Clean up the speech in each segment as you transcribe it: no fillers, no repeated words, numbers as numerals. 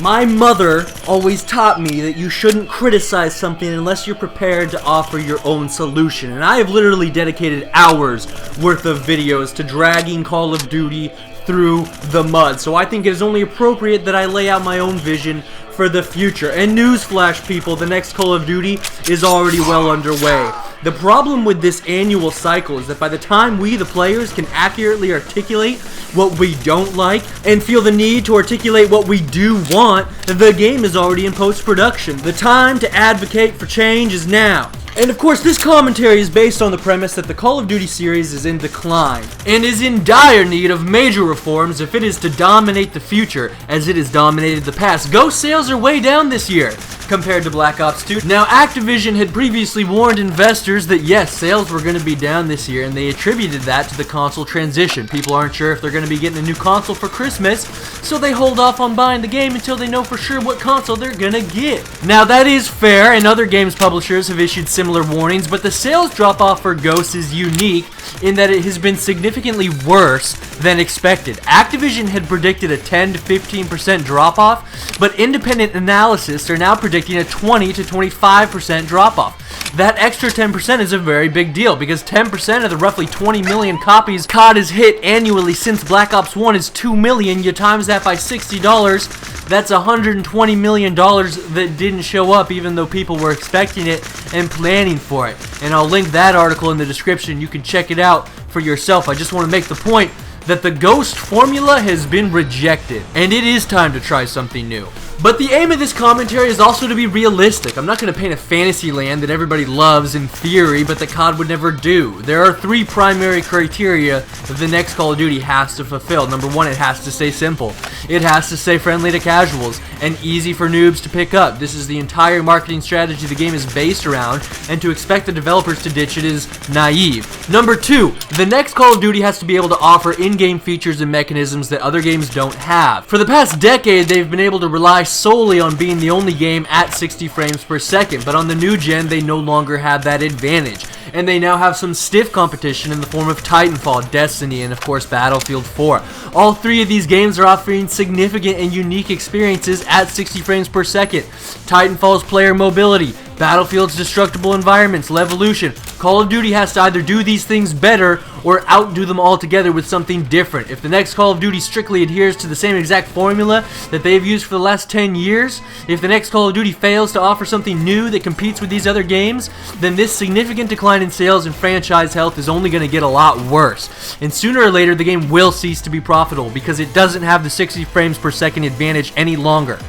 My mother always taught me that you shouldn't criticize something unless you're prepared to offer your own solution. And I have literally dedicated hours worth of videos to dragging Call of Duty through the mud. So I think it is only appropriate that I lay out my own vision for the future. And newsflash, people, the next Call of Duty is already well underway. The problem with this annual cycle is that by the time we, the players, can accurately articulate what we don't like and feel the need to articulate what we do want, the game is already in post-production. The time to advocate for change is now. And of course, this commentary is based on the premise that the Call of Duty series is in decline and is in dire need of major reforms if it is to dominate the future as it has dominated the past. Ghost sales are way down this year compared to Black Ops 2. Now, Activision had previously warned investors that yes, sales were going to be down this year, and they attributed that to the console transition. People aren't sure if they're going to be getting a new console for Christmas, so they hold off on buying the game until they know for sure what console they're going to get. Now, that is fair, and other games publishers have issued similar warnings, but the sales drop-off for Ghost is unique in that it has been significantly worse than expected. Activision had predicted a 10 to 15% drop-off, but independent analysts are now predicting a 20 to 25% drop-off. That extra 10% is a very big deal because 10% of the roughly 20 million copies COD has hit annually since Black Ops 1 is 2 million. You times that by $60, that's $120 million that didn't show up even though people were expecting it and planning for it. And I'll link that article in the description. You can check it out for yourself. I just want to make the point that the Ghost formula has been rejected, and it is time to try something new. But the aim of this commentary is also to be realistic. I'm not going to paint a fantasy land that everybody loves in theory, but that COD would never do. There are three primary criteria that the next Call of Duty has to fulfill. Number one, it has to stay simple. It has to stay friendly to casuals and easy for noobs to pick up. This is the entire marketing strategy the game is based around, and to expect the developers to ditch it is naive. Number two, the next Call of Duty has to be able to offer in-game features and mechanisms that other games don't have. For the past decade, they've been able to rely solely on being the only game at 60 frames per second, but on the new gen they no longer have that advantage, and they now have some stiff competition in the form of Titanfall, Destiny, and of course Battlefield 4. All three of these games are offering significant and unique experiences at 60 frames per second. Titanfall's player mobility, Battlefield's destructible environments, Levolution. Call of Duty has to either do these things better or outdo them altogether with something different. If the next Call of Duty strictly adheres to the same exact formula that they've used for the last 10 years, if the next Call of Duty fails to offer something new that competes with these other games, then this significant decline in sales and franchise health is only going to get a lot worse. And sooner or later, the game will cease to be profitable because it doesn't have the 60 frames per second advantage any longer.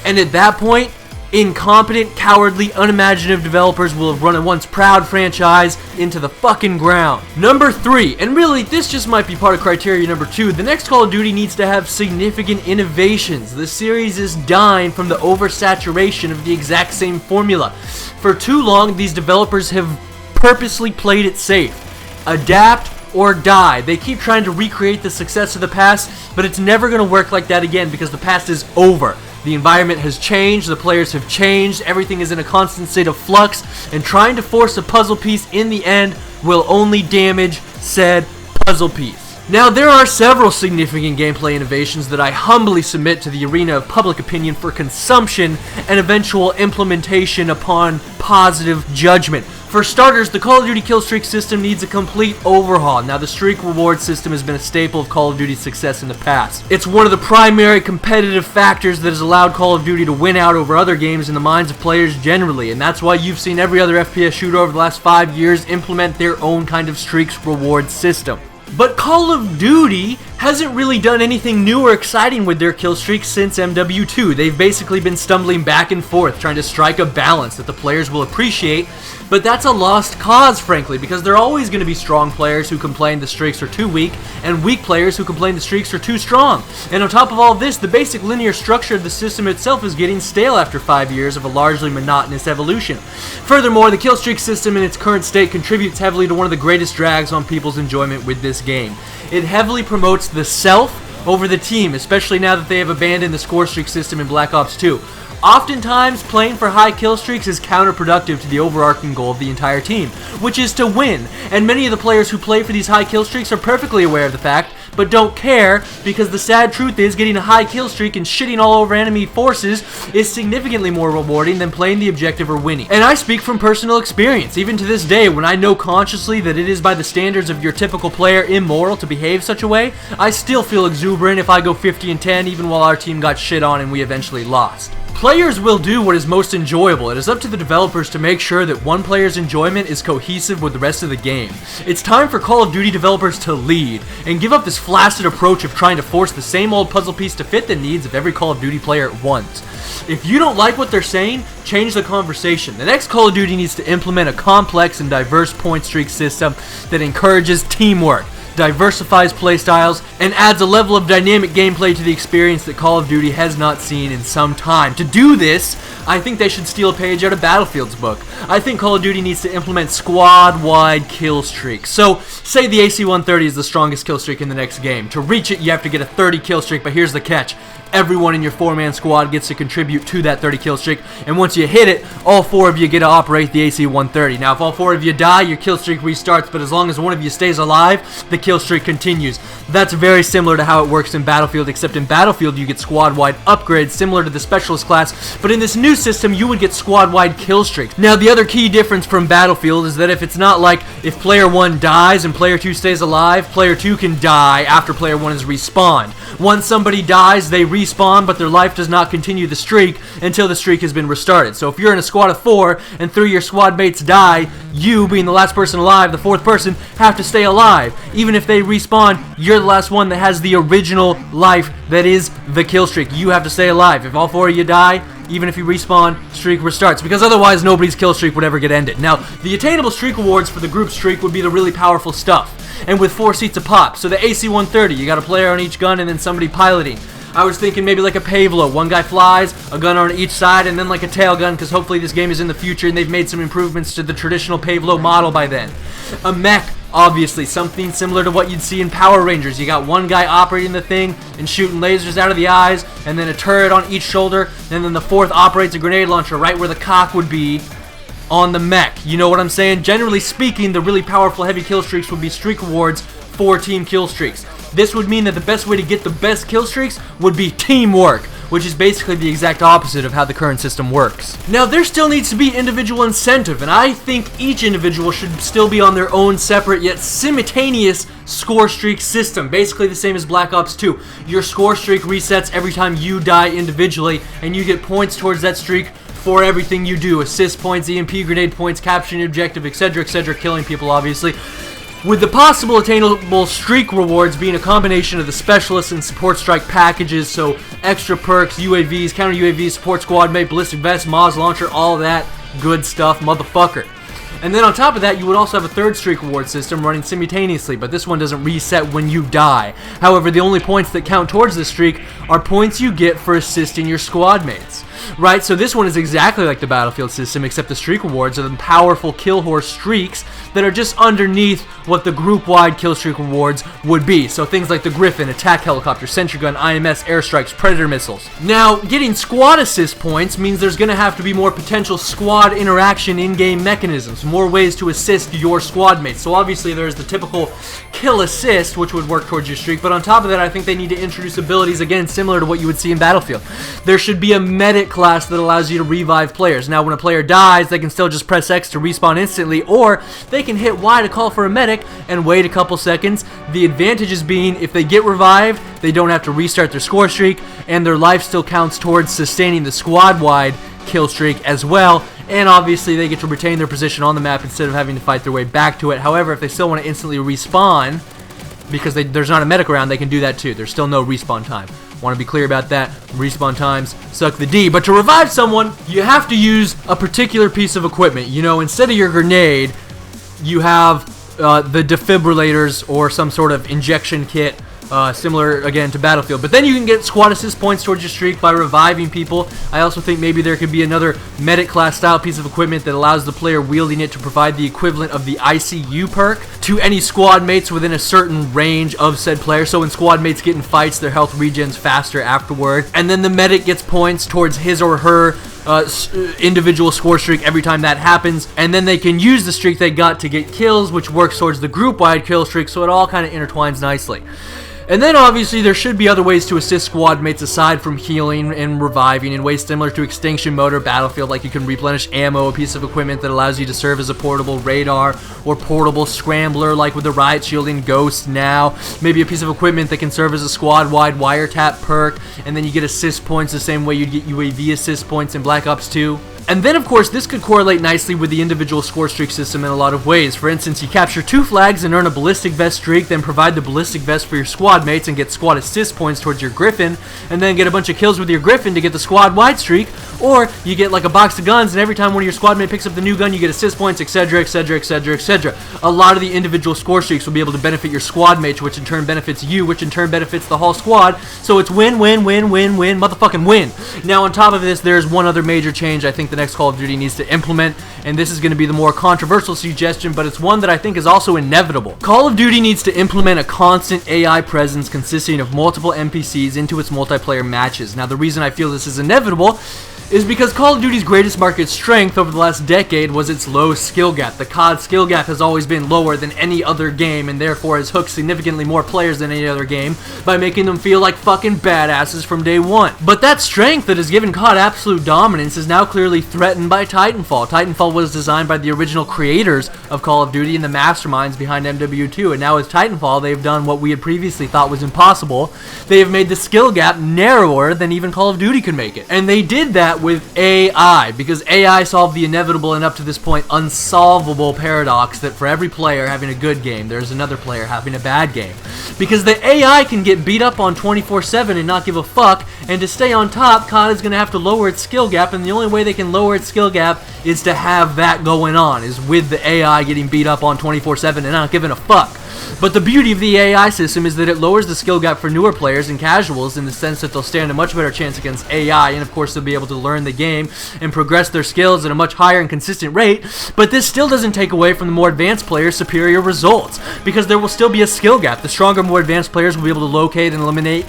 And at that point, incompetent, cowardly, unimaginative developers will have run a once proud franchise into the fucking ground. Number three, and really this just might be part of criteria number two, the next Call of Duty needs to have significant innovations. The series is dying from the oversaturation of the exact same formula. For too long, these developers have purposely played it safe. Adapt or die. They keep trying to recreate the success of the past, but it's never going to work like that again because the past is over. The environment has changed, the players have changed, everything is in a constant state of flux, and trying to force a puzzle piece in the end will only damage said puzzle piece. Now, there are several significant gameplay innovations that I humbly submit to the arena of public opinion for consumption and eventual implementation upon positive judgment. For starters, the Call of Duty Killstreak system needs a complete overhaul. Now, the streak reward system has been a staple of Call of Duty's success in the past. It's one of the primary competitive factors that has allowed Call of Duty to win out over other games in the minds of players generally, and that's why you've seen every other FPS shooter over the last 5 years implement their own kind of streaks reward system. But Call of Duty hasn't really done anything new or exciting with their killstreaks since MW2. They've basically been stumbling back and forth, trying to strike a balance that the players will appreciate, but that's a lost cause, frankly, because there are always going to be strong players who complain the streaks are too weak, and weak players who complain the streaks are too strong. And on top of all this, the basic linear structure of the system itself is getting stale after 5 years of a largely monotonous evolution. Furthermore, the killstreak system in its current state contributes heavily to one of the greatest drags on people's enjoyment with this game. It heavily promotes the self over the team, especially now that they have abandoned the score streak system in Black Ops 2. Oftentimes, playing for high kill streaks is counterproductive to the overarching goal of the entire team, which is to win, and many of the players who play for these high kill streaks are perfectly aware of the fact but don't care, because the sad truth is getting a high kill streak and shitting all over enemy forces is significantly more rewarding than playing the objective or winning. And I speak from personal experience. Even to this day, when I know consciously that it is by the standards of your typical player immoral to behave such a way, I still feel exuberant if I go 50 and 10 even while our team got shit on and we eventually lost. Players will do what is most enjoyable. It is up to the developers to make sure that one player's enjoyment is cohesive with the rest of the game. It's time for Call of Duty developers to lead and give up this flaccid approach of trying to force the same old puzzle piece to fit the needs of every Call of Duty player at once. If you don't like what they're saying, change the conversation. The next Call of Duty needs to implement a complex and diverse point streak system that encourages teamwork, diversifies playstyles, and adds a level of dynamic gameplay to the experience that Call of Duty has not seen in some time. To do this, I think they should steal a page out of Battlefield's book. I think Call of Duty needs to implement squad-wide kill streaks. So, say the AC-130 is the strongest kill streak in the next game. To reach it, you have to get a 30 kill streak, but here's the catch. Everyone in your 4-man squad gets to contribute to that 30 kill streak, and once you hit it, all 4 of you get to operate the AC-130. Now, if all 4 of you die, your kill streak restarts, but as long as one of you stays alive, the kill streak continues. That's very similar to how it works in Battlefield, except in Battlefield you get squad-wide upgrades similar to the Specialist class, but in this new system you would get squad-wide kill streaks. Now, the other key difference from Battlefield is that if it's not like if player 1 dies and player 2 stays alive, player 2 can die after player 1 is respawned. Once somebody dies, they respawn, but their life does not continue the streak until the streak has been restarted. So if you're in a squad of 4 and 3 of your squad mates die, you, being the last person alive, the 4th person, have to stay alive. Even if they respawn, you're the last one that has the original life that is the kill streak. You have to stay alive. If all 4 of you die, even if you respawn, streak restarts, because otherwise nobody's kill streak would ever get ended. Now, the attainable streak rewards for the group streak would be the really powerful stuff, and with 4 seats a pop. So the AC-130, you got a player on each gun and then somebody piloting. I was thinking maybe like a Pavlo. One guy flies, a gun on each side, and then like a tail gun, because hopefully this game is in the future and they've made some improvements to the traditional Pavlo model by then. A mech, obviously, something similar to what you'd see in Power Rangers. You got one guy operating the thing and shooting lasers out of the eyes, and then a turret on each shoulder, and then the 4th operates a grenade launcher right where the cock would be on the mech. You know what I'm saying? Generally speaking, the really powerful heavy kill streaks would be streak rewards for team kill streaks. This would mean that the best way to get the best kill streaks would be teamwork, which is basically the exact opposite of how the current system works. Now, there still needs to be individual incentive, and I think each individual should still be on their own separate yet simultaneous score streak system, basically the same as Black Ops 2. Your score streak resets every time you die individually, and you get points towards that streak for everything you do. Assist points, EMP grenade points, capturing an objective, etc., killing people, obviously. With the possible attainable streak rewards being a combination of the specialist and support strike packages, so extra perks, UAVs, counter UAVs, support squad mate, ballistic vest, Moz launcher, all that good stuff, motherfucker. And then on top of that, you would also have a 3rd streak reward system running simultaneously, but this one doesn't reset when you die. However, the only points that count towards this streak are points you get for assisting your squad mates. Right, so this one is exactly like the Battlefield system, except the streak rewards are the powerful kill horse streaks that are just underneath what the group-wide kill streak rewards would be. So things like the Griffin, attack helicopter, sentry gun, IMS, airstrikes, predator missiles. Now, getting squad assist points means there's going to have to be more potential squad interaction in-game mechanisms, more ways to assist your squad mates. So obviously there's the typical kill assist, which would work towards your streak, but on top of that, I think they need to introduce abilities, again, similar to what you would see in Battlefield. There should be a medic class that allows you to revive players. Now, when a player dies, they can still just press X to respawn instantly, or they can hit Y to call for a medic and wait a couple seconds. The advantages being, if they get revived, they don't have to restart their score streak, and their life still counts towards sustaining the squad-wide kill streak as well, and obviously they get to retain their position on the map instead of having to fight their way back to it. However, if they still want to instantly respawn, because there's not a medic around, they can do that too. There's still no respawn time. Want to be clear about that. Respawn times suck the D. But to revive someone, you have to use a particular piece of equipment. You know, instead of your grenade, you have the defibrillators or some sort of injection kit, similar again to Battlefield. But then you can get squad assist points towards your streak by reviving people. I also think maybe there could be another medic class style piece of equipment that allows the player wielding it to provide the equivalent of the ICU perk to any squad mates within a certain range of said player. So when squad mates get in fights, their health regens faster afterward. And then the medic gets points towards his or her individual score streak every time that happens, and then they can use the streak they got to get kills, which works towards the group-wide kill streak, so it all kind of intertwines nicely. And then obviously there should be other ways to assist squad mates aside from healing and reviving in ways similar to Extinction Mode or Battlefield, like you can replenish ammo, a piece of equipment that allows you to serve as a portable radar or portable scrambler like with the riot shield in Ghost now, maybe a piece of equipment that can serve as a squad-wide wiretap perk, and then you get assist points the same way you'd get UAV assist points in Black Ops 2. And then, of course, this could correlate nicely with the individual score streak system in a lot of ways. For instance, you capture 2 flags and earn a ballistic vest streak, then provide the ballistic vest for your squad mates and get squad assist points towards your Griffin, and then get a bunch of kills with your Griffin to get the squad-wide streak, or you get like a box of guns, and every time one of your squad mates picks up the new gun, you get assist points, etc., etc., etc., etc. A lot of the individual score streaks will be able to benefit your squad mates, which in turn benefits you, which in turn benefits the whole squad, so it's win, win, win, win, win, motherfucking win. Now, on top of this, there's one other major change I think the next Call of Duty needs to implement, and this is going to be the more controversial suggestion, but it's one that I think is also inevitable. Call of Duty needs to implement a constant AI presence consisting of multiple NPCs into its multiplayer matches. Now, the reason I feel this is inevitable is because Call of Duty's greatest market strength over the last decade was its low skill gap. The COD skill gap has always been lower than any other game, and therefore has hooked significantly more players than any other game by making them feel like fucking badasses from day one. But that strength that has given COD absolute dominance is now clearly threatened by Titanfall. Titanfall was designed by the original creators of Call of Duty and the masterminds behind MW2, and now with Titanfall they've done what we had previously thought was impossible. They have made the skill gap narrower than even Call of Duty could make it. And they did that with AI, because AI solved the inevitable and up to this point unsolvable paradox that for every player having a good game, there's another player having a bad game. Because the AI can get beat up on 24/7 and not give a fuck, and to stay on top, COD is going to have to lower its skill gap, and the only way they can lower its skill gap is to have that going on, is with the AI getting beat up on 24/7 and not giving a fuck. But the beauty of the AI system is that it lowers the skill gap for newer players and casuals in the sense that they'll stand a much better chance against AI, and of course they'll be able to learn the game and progress their skills at a much higher and consistent rate. But this still doesn't take away from the more advanced players' superior results, because there will still be a skill gap. The stronger, more advanced players will be able to locate and eliminate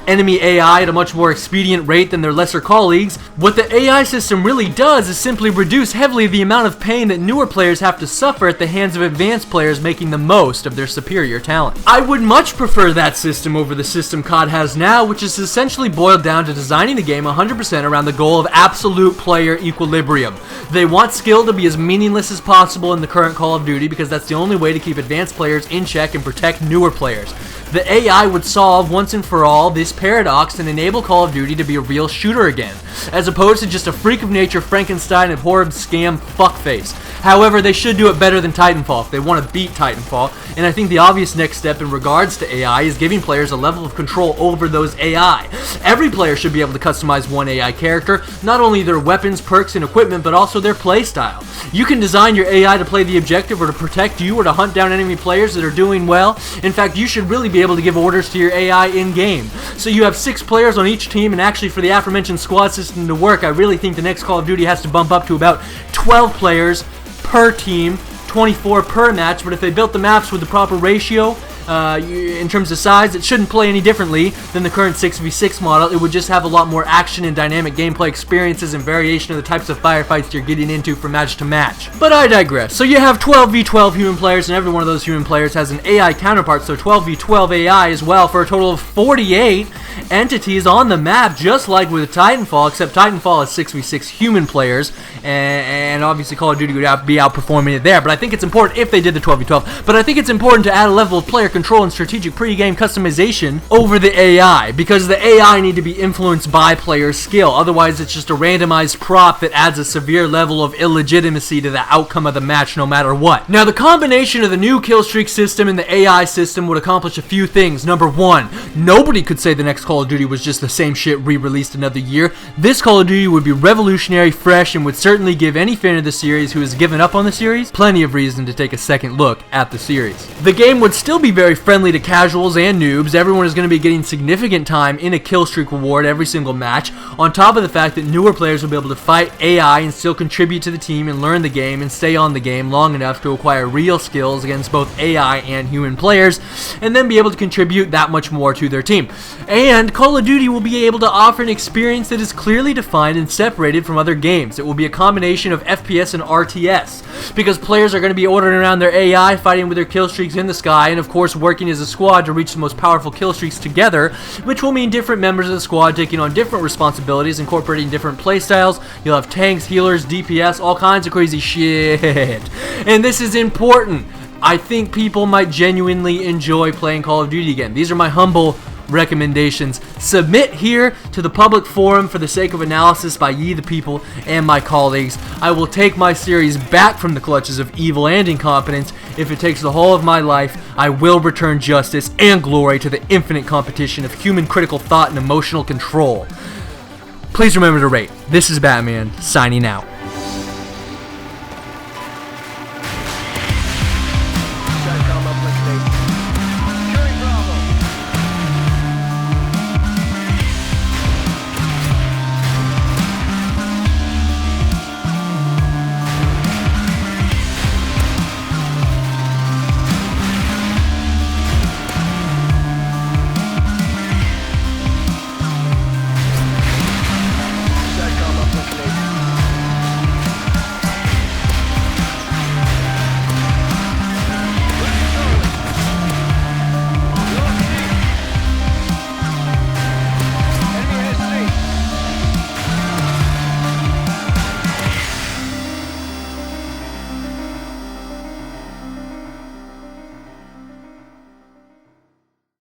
enemy AI at a much more expedient rate than their lesser colleagues. What the AI system really does is simply reduce heavily the amount of pain that newer players have to suffer at the hands of advanced players making the most of their superior talent. I would much prefer that system over the system COD has now, which is essentially boiled down to designing the game 100% around the goal of absolute player equilibrium. They want skill to be as meaningless as possible in the current Call of Duty because that's the only way to keep advanced players in check and protect newer players. The AI would solve once and for all this paradox and enable Call of Duty to be a real shooter again, as opposed to just a freak of nature Frankenstein abhorrent scam fuckface. However, they should do it better than Titanfall if they want to beat Titanfall, and I think the obvious next step in regards to AI is giving players a level of control over those AI. Every player should be able to customize one AI character, not only their weapons, perks, and equipment, but also their playstyle. You can design your AI to play the objective or to protect you or to hunt down enemy players that are doing well. In fact, you should really be able to give orders to your AI in-game. So you have 6 players on each team, and actually for the aforementioned squad system to work, I really think the next Call of Duty has to bump up to about 12 players per team, 24 per match, but if they built the maps with the proper ratio, in terms of size, it shouldn't play any differently than the current 6v6 model. It would just have a lot more action and dynamic gameplay experiences and variation of the types of firefights you're getting into from match to match. But I digress. So you have 12v12 human players, and every one of those human players has an AI counterpart, so 12v12 AI as well, for a total of 48 entities on the map, just like with Titanfall, except Titanfall is 6v6 human players, and obviously Call of Duty would be outperforming it there. But I think it's important, if they did the 12v12, but I think it's important to add a level of player control and strategic pre-game customization over the AI, because the AI need to be influenced by player skill. Otherwise, it's just a randomized prop that adds a severe level of illegitimacy to the outcome of the match no matter what. Now, the combination of the new Killstreak system and the AI system would accomplish a few things. Number one, nobody could say the next Call of Duty was just the same shit re-released another year. This Call of Duty would be revolutionary, fresh, and would certainly give any fan of the series who has given up on the series plenty of reason to take a second look at the series. The game would still be very friendly to casuals and noobs. Everyone is going to be getting significant time in a Killstreak reward every single match, on top of the fact that newer players will be able to fight AI and still contribute to the team and learn the game and stay on the game long enough to acquire real skills against both AI and human players, and then be able to contribute that much more to their team. And Call of Duty will be able to offer an experience that is clearly defined and separated from other games. It will be a combination of FPS and RTS, because players are going to be ordering around their AI, fighting with their kill streaks in the sky, and of course force working as a squad to reach the most powerful kill streaks together, which will mean different members of the squad taking on different responsibilities, incorporating different playstyles. You'll have tanks, healers, DPS, all kinds of crazy shit. And this is important. I think people might genuinely enjoy playing Call of Duty again. These are my humble recommendations. Submit here to the public forum for the sake of analysis by ye the people and my colleagues. I will take my series back from the clutches of evil and incompetence. If it takes the whole of my life, I will return justice and glory to the infinite competition of human critical thought and emotional control. Please remember to rate. This is Batman, signing out.